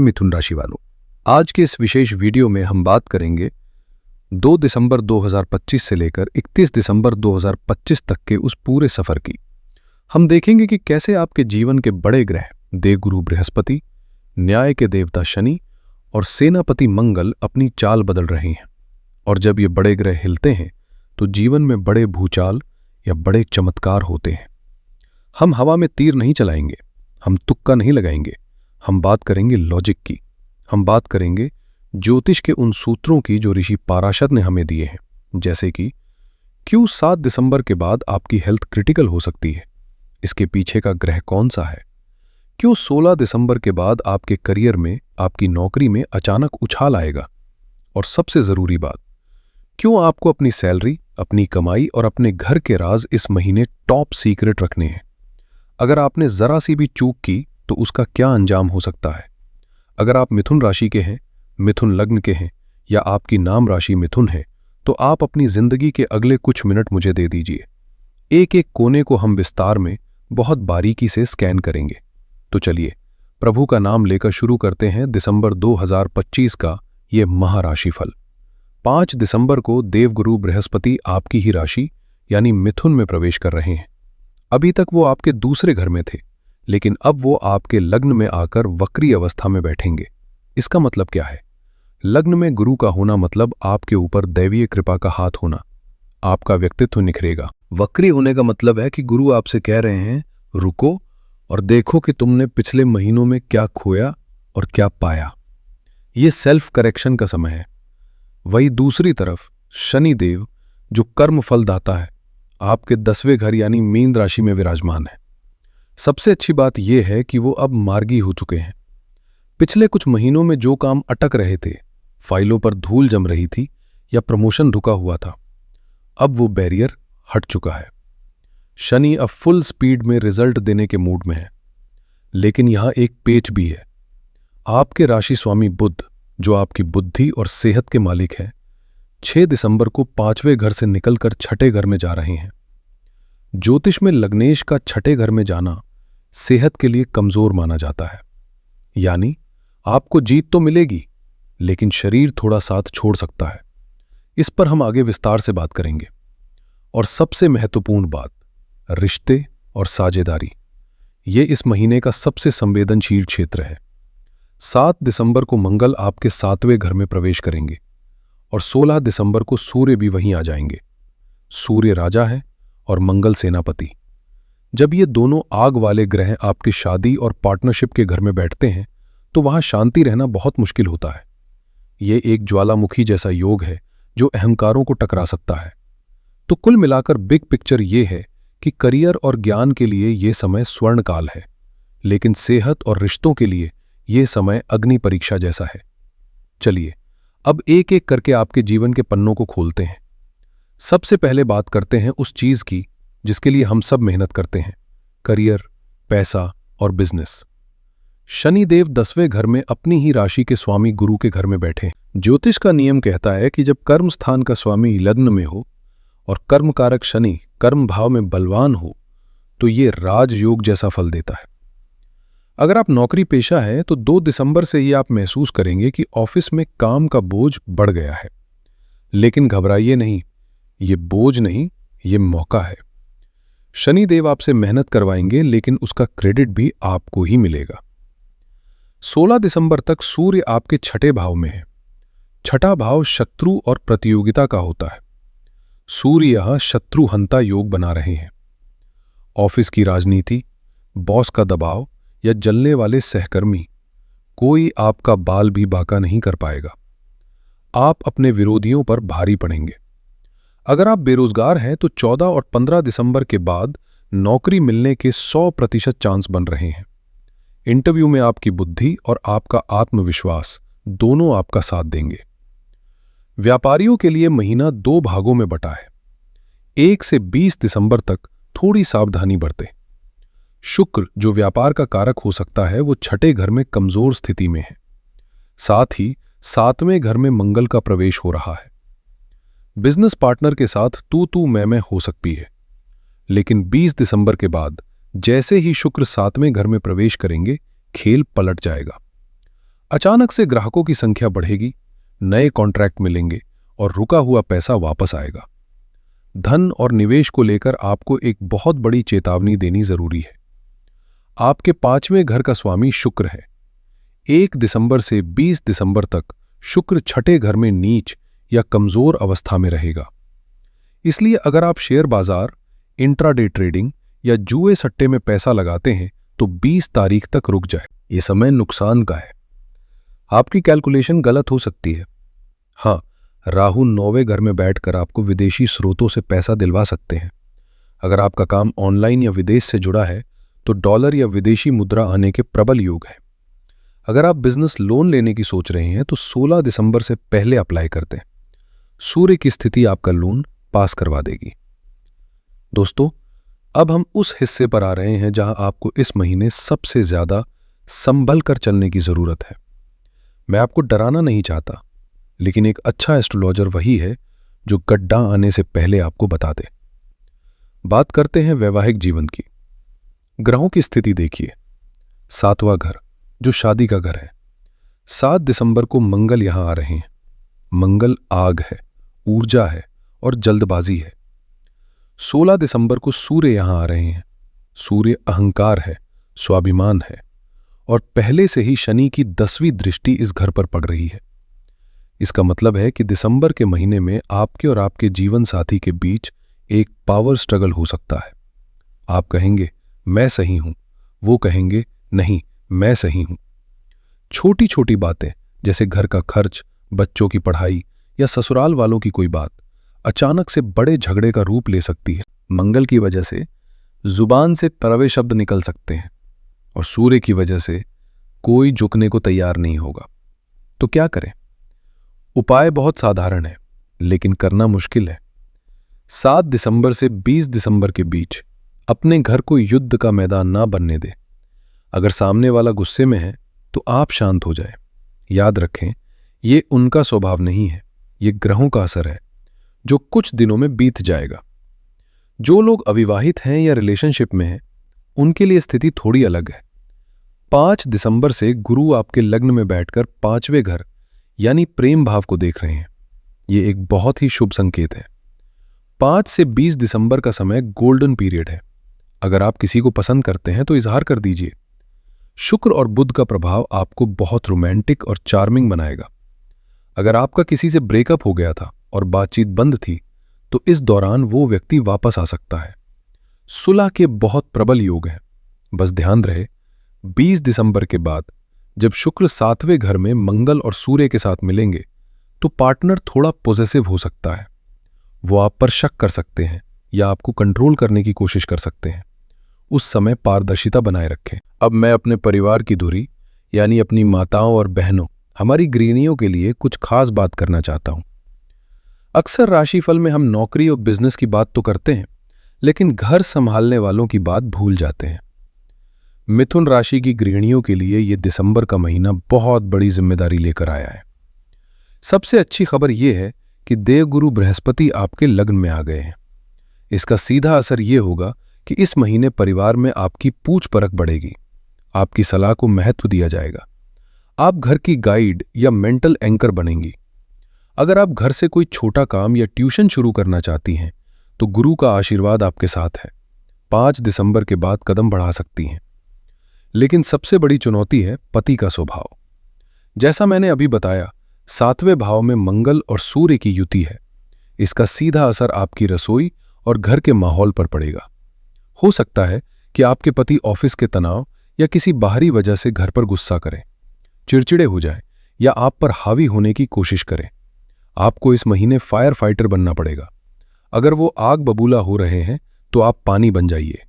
मिथुन राशि वालों, आज के इस विशेष वीडियो में हम बात करेंगे 2 दिसंबर 2025 से लेकर 31 दिसंबर 2025 तक के उस पूरे सफर की। हम देखेंगे कि कैसे आपके जीवन के बड़े ग्रह देवगुरु बृहस्पति, न्याय के देवता शनि और सेनापति मंगल अपनी चाल बदल रहे हैं। और जब ये बड़े ग्रह हिलते हैं तो जीवन में बड़े भूचाल या बड़े चमत्कार होते हैं। हम हवा में तीर नहीं चलाएंगे, हम तुक्का नहीं लगाएंगे, हम बात करेंगे लॉजिक की। हम बात करेंगे ज्योतिष के उन सूत्रों की जो ऋषि पाराशर ने हमें दिए हैं, जैसे कि क्यों 7 दिसंबर के बाद आपकी हेल्थ क्रिटिकल हो सकती है, इसके पीछे का ग्रह कौन सा है, क्यों 16 दिसंबर के बाद आपके करियर में, आपकी नौकरी में अचानक उछाल आएगा, और सबसे जरूरी बात, क्यों आपको अपनी सैलरी, अपनी कमाई और अपने घर के राज इस महीने टॉप सीक्रेट रखने हैं। अगर आपने जरा सी भी चूक की तो उसका क्या अंजाम हो सकता है। अगर आप मिथुन राशि के हैं, मिथुन लग्न के हैं या आपकी नाम राशि मिथुन है, तो आप अपनी जिंदगी के अगले कुछ मिनट मुझे दे दीजिए। एक एक कोने को हम विस्तार में बहुत बारीकी से स्कैन करेंगे। तो चलिए प्रभु का नाम लेकर शुरू करते हैं दिसंबर 2025 का ये महाराशि फल। 5 दिसंबर को देवगुरु बृहस्पति आपकी ही राशि यानी मिथुन में प्रवेश कर रहे हैं। अभी तक वो आपके दूसरे घर में थे, लेकिन अब वो आपके लग्न में आकर वक्री अवस्था में बैठेंगे। इसका मतलब क्या है? लग्न में गुरु का होना मतलब आपके ऊपर दैवीय कृपा का हाथ होना, आपका व्यक्तित्व निखरेगा। वक्री होने का मतलब है कि गुरु आपसे कह रहे हैं रुको और देखो कि तुमने पिछले महीनों में क्या खोया और क्या पाया। ये सेल्फ करेक्शन का समय है। वही दूसरी तरफ शनिदेव जो कर्म फल दाता है, आपके 10वें घर यानी मीन राशि में विराजमान है। सबसे अच्छी बात यह है कि वो अब मार्गी हो चुके हैं। पिछले कुछ महीनों में जो काम अटक रहे थे, फाइलों पर धूल जम रही थी या प्रमोशन रुका हुआ था, अब वो बैरियर हट चुका है। शनि अब फुल स्पीड में रिजल्ट देने के मूड में है। लेकिन यहां एक पेच भी है। आपके राशि स्वामी बुध, जो आपकी बुद्धि और सेहत के मालिक हैं, 6 दिसंबर को 5वें घर से निकलकर 6ठे घर में जा रहे हैं। ज्योतिष में लग्नेश का 6ठे घर में जाना सेहत के लिए कमजोर माना जाता है। यानी आपको जीत तो मिलेगी, लेकिन शरीर थोड़ा साथ छोड़ सकता है। इस पर हम आगे विस्तार से बात करेंगे। और सबसे महत्वपूर्ण बात, रिश्ते और साझेदारी, ये इस महीने का सबसे संवेदनशील क्षेत्र है। 7 दिसंबर को मंगल आपके 7वें घर में प्रवेश करेंगे और 16 दिसंबर को सूर्य भी वहीं आ जाएंगे। सूर्य राजा है और मंगल सेनापति। जब ये दोनों आग वाले ग्रह आपकी शादी और पार्टनरशिप के घर में बैठते हैं तो वहां शांति रहना बहुत मुश्किल होता है। ये एक ज्वालामुखी जैसा योग है जो अहंकारों को टकरा सकता है। तो कुल मिलाकर बिग पिक्चर ये है कि करियर और ज्ञान के लिए ये समय स्वर्ण काल है, लेकिन सेहत और रिश्तों के लिए ये समय अग्नि परीक्षा जैसा है। चलिए अब एक एक करके आपके जीवन के पन्नों को खोलते हैं। सबसे पहले बात करते हैं उस चीज की जिसके लिए हम सब मेहनत करते हैं, करियर, पैसा और बिजनेस। शनिदेव 10वें घर में अपनी ही राशि के स्वामी गुरु के घर में बैठे। ज्योतिष का नियम कहता है कि जब कर्म स्थान का स्वामी लग्न में हो और कर्मकारक शनि कर्म भाव में बलवान हो तो ये राजयोग जैसा फल देता है। अगर आप नौकरी पेशा है तो 2 दिसंबर से ही आप महसूस करेंगे कि ऑफिस में काम का बोझ बढ़ गया है। लेकिन घबराइए नहीं, ये बोझ नहीं, ये मौका है। शनिदेव आपसे मेहनत करवाएंगे, लेकिन उसका क्रेडिट भी आपको ही मिलेगा। 16 दिसंबर तक सूर्य आपके 6ठे भाव में है। 6ठा भाव शत्रु और प्रतियोगिता का होता है। सूर्य यहां शत्रुहंता योग बना रहे हैं। ऑफिस की राजनीति, बॉस का दबाव या जलने वाले सहकर्मी, कोई आपका बाल भी बाका नहीं कर पाएगा। आप अपने विरोधियों पर भारी पड़ेंगे। अगर आप बेरोजगार हैं तो 14 और 15 दिसंबर के बाद नौकरी मिलने के 100% चांस बन रहे हैं। इंटरव्यू में आपकी बुद्धि और आपका आत्मविश्वास दोनों आपका साथ देंगे। व्यापारियों के लिए महीना 2 भागों में बटा है। 1 से 20 दिसंबर तक थोड़ी सावधानी बरतें। शुक्र जो व्यापार का कारक हो सकता है वो 6ठे घर में कमजोर स्थिति में है। साथ ही 7वें घर में मंगल का प्रवेश हो रहा है। बिजनेस पार्टनर के साथ तू मैं हो सकती है। लेकिन 20 दिसंबर के बाद जैसे ही शुक्र 7वें घर में प्रवेश करेंगे, खेल पलट जाएगा। अचानक से ग्राहकों की संख्या बढ़ेगी, नए कॉन्ट्रैक्ट मिलेंगे और रुका हुआ पैसा वापस आएगा। धन और निवेश को लेकर आपको एक बहुत बड़ी चेतावनी देनी जरूरी है। आपके 5वें घर का स्वामी शुक्र है। 1 दिसंबर से 20 दिसंबर तक शुक्र छठे घर में नीच या कमजोर अवस्था में रहेगा। इसलिए अगर आप शेयर बाजार, इंट्राडे ट्रेडिंग या जुए सट्टे में पैसा लगाते हैं तो 20 तारीख तक रुक जाए। ये समय नुकसान का है। आपकी कैलकुलेशन गलत हो सकती है। हाँ, राहु 9वें घर में बैठकर आपको विदेशी स्रोतों से पैसा दिलवा सकते हैं। अगर आपका काम ऑनलाइन या विदेश से जुड़ा है तो डॉलर या विदेशी मुद्रा आने के प्रबल योग हैं। अगर आप बिजनेस लोन लेने की सोच रहे हैं तो 16 दिसंबर से पहले अप्लाई कर दें। सूर्य की स्थिति आपका लोन पास करवा देगी। दोस्तों, अब हम उस हिस्से पर आ रहे हैं जहां आपको इस महीने सबसे ज्यादा संभल कर चलने की जरूरत है। मैं आपको डराना नहीं चाहता, लेकिन एक अच्छा एस्ट्रोलॉजर वही है जो गड्ढा आने से पहले आपको बता दे। बात करते हैं वैवाहिक जीवन की। ग्रहों की स्थिति देखिए। 7वां घर, जो शादी का घर है। 7 दिसंबर को मंगल यहां आ रहे हैं। मंगल आग है, ऊर्जा है और जल्दबाजी है। 16 दिसंबर को सूर्य यहां आ रहे हैं। सूर्य अहंकार है, स्वाभिमान है और पहले से ही शनि की 10वीं दृष्टि इस घर पर पड़ रही है। इसका मतलब है कि दिसंबर के महीने में आपके और आपके जीवन साथी के बीच एक पावर स्ट्रगल हो सकता है। आप कहेंगे मैं सही हूं, वो कहेंगे नहीं मैं सही हूं। छोटी छोटी बातें जैसे घर का खर्च, बच्चों की पढ़ाई या ससुराल वालों की कोई बात अचानक से बड़े झगड़े का रूप ले सकती है। मंगल की वजह से जुबान से कड़वे शब्द निकल सकते हैं और सूर्य की वजह से कोई झुकने को तैयार नहीं होगा। तो क्या करें? उपाय बहुत साधारण है, लेकिन करना मुश्किल है। 7 दिसंबर से 20 दिसंबर के बीच अपने घर को युद्ध का मैदान ना बनने दे। अगर सामने वाला गुस्से में है तो आप शांत हो जाए। याद रखें, ये उनका स्वभाव नहीं है, ये ग्रहों का असर है जो कुछ दिनों में बीत जाएगा। जो लोग अविवाहित हैं या रिलेशनशिप में हैं, उनके लिए स्थिति थोड़ी अलग है। 5 दिसंबर से गुरु आपके लग्न में बैठकर 5वें घर यानी प्रेम भाव को देख रहे हैं। ये एक बहुत ही शुभ संकेत है। 5 से 20 दिसंबर का समय गोल्डन पीरियड है। अगर आप किसी को पसंद करते हैं तो इजहार कर दीजिए। शुक्र और बुध का प्रभाव आपको बहुत रोमांटिक और चार्मिंग बनाएगा। अगर आपका किसी से ब्रेकअप हो गया था और बातचीत बंद थी तो इस दौरान वो व्यक्ति वापस आ सकता है। सुलह के बहुत प्रबल योग हैं। बस ध्यान रहे, 20 दिसंबर के बाद जब शुक्र 7वें घर में मंगल और सूर्य के साथ मिलेंगे तो पार्टनर थोड़ा पॉजेसिव हो सकता है। वो आप पर शक कर सकते हैं या आपको कंट्रोल करने की कोशिश कर सकते हैं। उस समय पारदर्शिता बनाए रखें। अब मैं अपने परिवार की धुरी यानी अपनी माताओं और बहनों, हमारी गृहिणियों के लिए कुछ खास बात करना चाहता हूं। अक्सर राशिफल में हम नौकरी और बिजनेस की बात तो करते हैं, लेकिन घर संभालने वालों की बात भूल जाते हैं। मिथुन राशि की गृहिणियों के लिए यह दिसंबर का महीना बहुत बड़ी जिम्मेदारी लेकर आया है। सबसे अच्छी खबर यह है कि देवगुरु बृहस्पति आपके लग्न में आ गए हैं। इसका सीधा असर यह होगा कि इस महीने परिवार में आपकी पूछ परख बढ़ेगी। आपकी सलाह को महत्व दिया जाएगा। आप घर की गाइड या मेंटल एंकर बनेंगी। अगर आप घर से कोई छोटा काम या ट्यूशन शुरू करना चाहती हैं तो गुरु का आशीर्वाद आपके साथ है। 5 दिसंबर के बाद कदम बढ़ा सकती हैं। लेकिन सबसे बड़ी चुनौती है पति का स्वभाव। जैसा मैंने अभी बताया, 7वें भाव में मंगल और सूर्य की युति है। इसका सीधा असर आपकी रसोई और घर के माहौल पर पड़ेगा। हो सकता है कि आपके पति ऑफिस के तनाव या किसी बाहरी वजह से घर पर गुस्सा करें, चिड़चिड़े हो जाएं या आप पर हावी होने की कोशिश करें। आपको इस महीने फायर फाइटर बनना पड़ेगा। अगर वो आग बबूला हो रहे हैं तो आप पानी बन जाइए।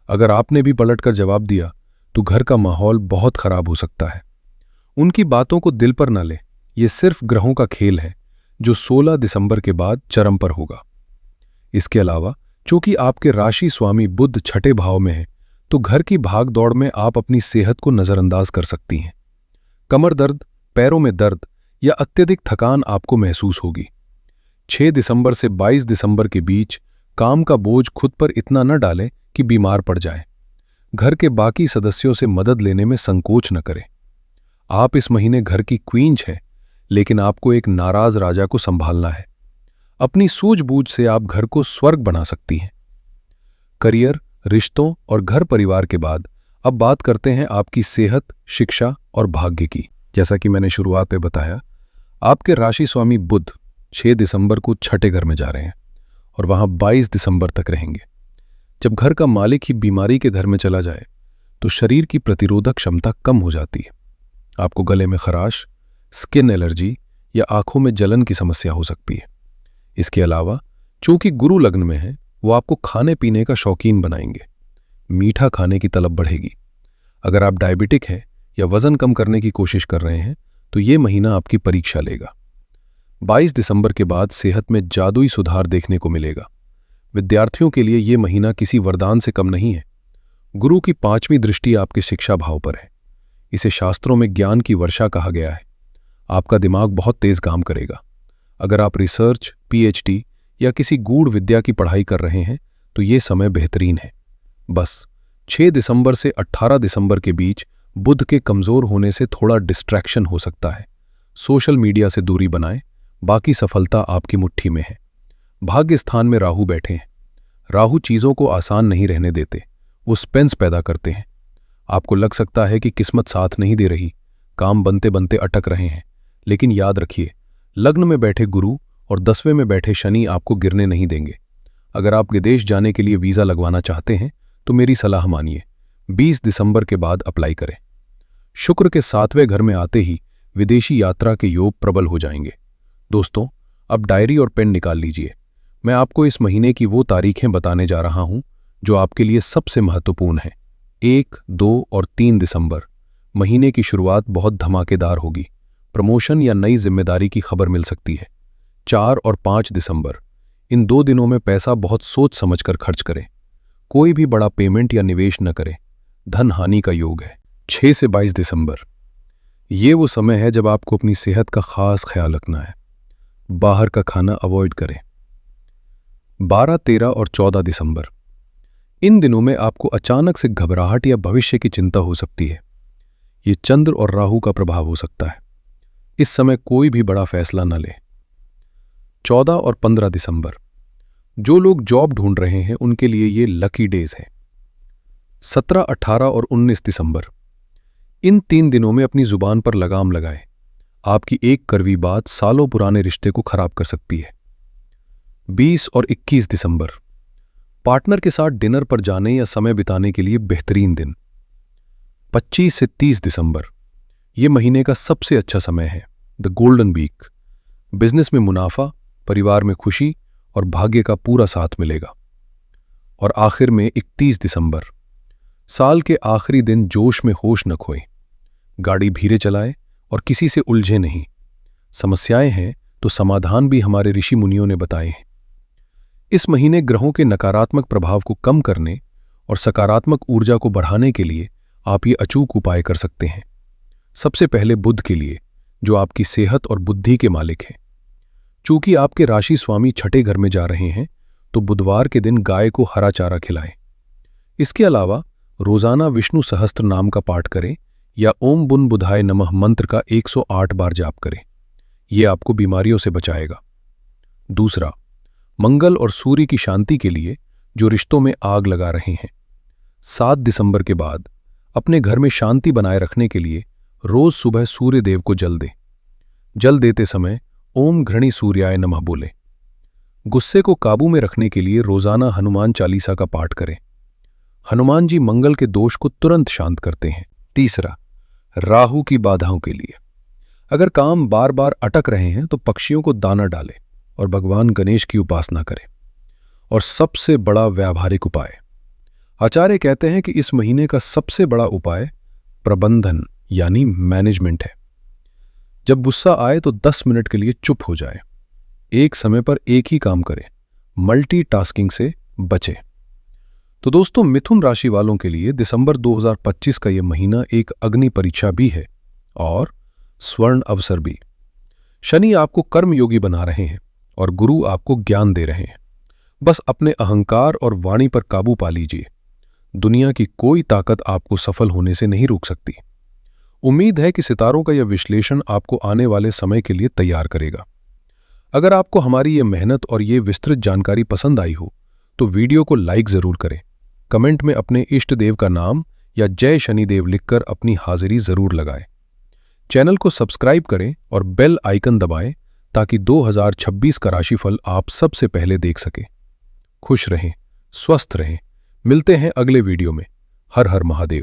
अगर आपने भी पलटकर जवाब दिया तो घर का माहौल बहुत खराब हो सकता है। उनकी बातों को दिल पर न लें। ये सिर्फ ग्रहों का खेल है जो 16 दिसंबर के बाद चरम पर होगा। इसके अलावा चूंकि आपके राशि स्वामी बुध छठे भाव में है तो घर की भाग दौड़ में आप अपनी सेहत को नजरअंदाज कर सकती हैं। कमर दर्द, पैरों में दर्द या अत्यधिक थकान आपको महसूस होगी। 6 दिसंबर से 22 दिसंबर के बीच काम का बोझ खुद पर इतना न डालें कि बीमार पड़ जाएं। घर के बाकी सदस्यों से मदद लेने में संकोच न करें। आप इस महीने घर की क्वीन हैं, लेकिन आपको एक नाराज राजा को संभालना है। अपनी सूझबूझ से आप घर को स्वर्ग बना सकती हैं। करियर, रिश्तों और घर परिवार के बाद अब बात करते हैं आपकी सेहत, शिक्षा और भाग्य की। जैसा कि मैंने शुरुआत में बताया, आपके राशि स्वामी बुध 6 दिसंबर को छठे घर में जा रहे हैं और वहां 22 दिसंबर तक रहेंगे। जब घर का मालिक ही बीमारी के घर में चला जाए तो शरीर की प्रतिरोधक क्षमता कम हो जाती है। आपको गले में खराश, स्किन एलर्जी या आंखों में जलन की समस्या हो सकती है। इसके अलावा चूंकि गुरु लग्न में है, वो आपको खाने पीने का शौकीन बनाएंगे। मीठा खाने की तलब बढ़ेगी। अगर आप डायबिटिक हैं या वजन कम करने की कोशिश कर रहे हैं तो ये महीना आपकी परीक्षा लेगा। 22 दिसंबर के बाद सेहत में जादुई सुधार देखने को मिलेगा। विद्यार्थियों के लिए ये महीना किसी वरदान से कम नहीं है। गुरु की 5वीं दृष्टि आपके शिक्षा भाव पर है। इसे शास्त्रों में ज्ञान की वर्षा कहा गया है। आपका दिमाग बहुत तेज काम करेगा। अगर आप रिसर्च, पीएचडी या किसी गूढ़ विद्या की पढ़ाई कर रहे हैं तो ये समय बेहतरीन है। बस 6 दिसंबर से 18 दिसंबर के बीच बुध के कमजोर होने से थोड़ा डिस्ट्रैक्शन हो सकता है। सोशल मीडिया से दूरी बनाएं, बाकी सफलता आपकी मुट्ठी में है। भाग्य स्थान में राहु बैठे हैं। राहु चीजों को आसान नहीं रहने देते, वो स्पेंस पैदा करते हैं। आपको लग सकता है कि किस्मत साथ नहीं दे रही, काम बनते बनते अटक रहे हैं, लेकिन याद रखिए, लग्न में बैठे गुरु और 10वें में बैठे शनि आपको गिरने नहीं देंगे। अगर आप विदेश जाने के लिए वीजा लगवाना चाहते हैं तो मेरी सलाह मानिए, 20 दिसंबर के बाद अप्लाई करें। शुक्र के 7वें घर में आते ही विदेशी यात्रा के योग प्रबल हो जाएंगे। दोस्तों, अब डायरी और पेन निकाल लीजिए। मैं आपको इस महीने की वो तारीखें बताने जा रहा हूं जो आपके लिए सबसे महत्वपूर्ण हैं। 1, 2 और 3 दिसंबर। महीने की शुरुआत बहुत धमाकेदार होगी। प्रमोशन या नई जिम्मेदारी की खबर मिल सकती है। 4 और 5 दिसंबर। इन 2 दिनों में पैसा बहुत सोच समझकर खर्च करें। कोई भी बड़ा पेमेंट या निवेश न करें, धन हानि का योग है। 6 से 22 दिसंबर। ये वो समय है जब आपको अपनी सेहत का खास ख्याल रखना है। बाहर का खाना अवॉइड करें। 12, 13 और 14 दिसंबर। इन दिनों में आपको अचानक से घबराहट या भविष्य की चिंता हो सकती है। ये चंद्र और राहु का प्रभाव हो सकता है। इस समय कोई भी बड़ा फैसला न लें। 14 और 15 दिसंबर। जो लोग जॉब ढूंढ रहे हैं उनके लिए ये लकी डेज हैं। 17, 18 और 19 दिसंबर। इन 3 दिनों में अपनी जुबान पर लगाम लगाएं। आपकी एक कड़वी बात सालों पुराने रिश्ते को खराब कर सकती है। 20 और 21 दिसंबर। पार्टनर के साथ डिनर पर जाने या समय बिताने के लिए बेहतरीन दिन। 25 से 30 दिसंबर। यह महीने का सबसे अच्छा समय है, द गोल्डन वीक। बिजनेस में मुनाफा, परिवार में खुशी और भाग्य का पूरा साथ मिलेगा। और आखिर में 31 दिसंबर। साल के आखिरी दिन जोश में होश न खोएं। गाड़ी धीरे चलाएं और किसी से उलझे नहीं। समस्याएं हैं तो समाधान भी हमारे ऋषि मुनियों ने बताए हैं। इस महीने ग्रहों के नकारात्मक प्रभाव को कम करने और सकारात्मक ऊर्जा को बढ़ाने के लिए आप ये अचूक उपाय कर सकते हैं। सबसे पहले बुध के लिए, जो आपकी सेहत और बुद्धि के मालिक हैं। चूंकि आपके राशि स्वामी छठे घर में जा रहे हैं तो बुधवार के दिन गाय को हरा चारा खिलाएं। इसके अलावा रोजाना विष्णु सहस्त्र नाम का पाठ करें या ओम बुन बुधाय नमः मंत्र का 108 बार जाप करें। यह आपको बीमारियों से बचाएगा। दूसरा, मंगल और सूर्य की शांति के लिए, जो रिश्तों में आग लगा रहे हैं। 7 दिसंबर के बाद अपने घर में शांति बनाए रखने के लिए रोज सुबह सूर्य देव को जल दें। जल देते समय ओम घृणी सूर्याय नमः बोले। गुस्से को काबू में रखने के लिए रोजाना हनुमान चालीसा का पाठ करें। हनुमान जी मंगल के दोष को तुरंत शांत करते हैं। तीसरा, राहु की बाधाओं के लिए, अगर काम बार बार अटक रहे हैं तो पक्षियों को दाना डालें और भगवान गणेश की उपासना करें। और सबसे बड़ा व्यावहारिक उपाय, आचार्य कहते हैं कि इस महीने का सबसे बड़ा उपाय प्रबंधन यानी मैनेजमेंट है। जब गुस्सा आए तो 10 मिनट के लिए चुप हो जाए। एक समय पर एक ही काम करें। मल्टीटास्किंग से बचें। तो दोस्तों, मिथुन राशि वालों के लिए दिसंबर 2025 का यह महीना एक अग्नि परीक्षा भी है और स्वर्ण अवसर भी। शनि आपको कर्मयोगी बना रहे हैं और गुरु आपको ज्ञान दे रहे हैं। बस अपने अहंकार और वाणी पर काबू पा लीजिए। दुनिया की कोई ताकत आपको सफल होने से नहीं रोक सकती। उम्मीद है कि सितारों का यह विश्लेषण आपको आने वाले समय के लिए तैयार करेगा। अगर आपको हमारी ये मेहनत और ये विस्तृत जानकारी पसंद आई हो तो वीडियो को लाइक जरूर करें। कमेंट में अपने इष्ट देव का नाम या जय शनिदेव लिखकर अपनी हाजिरी जरूर लगाएं। चैनल को सब्सक्राइब करें और बेल आइकन दबाएं ताकि 2026 का राशिफल आप सबसे पहले देख सकें। खुश रहें, स्वस्थ रहें। मिलते हैं अगले वीडियो में। हर हर महादेव।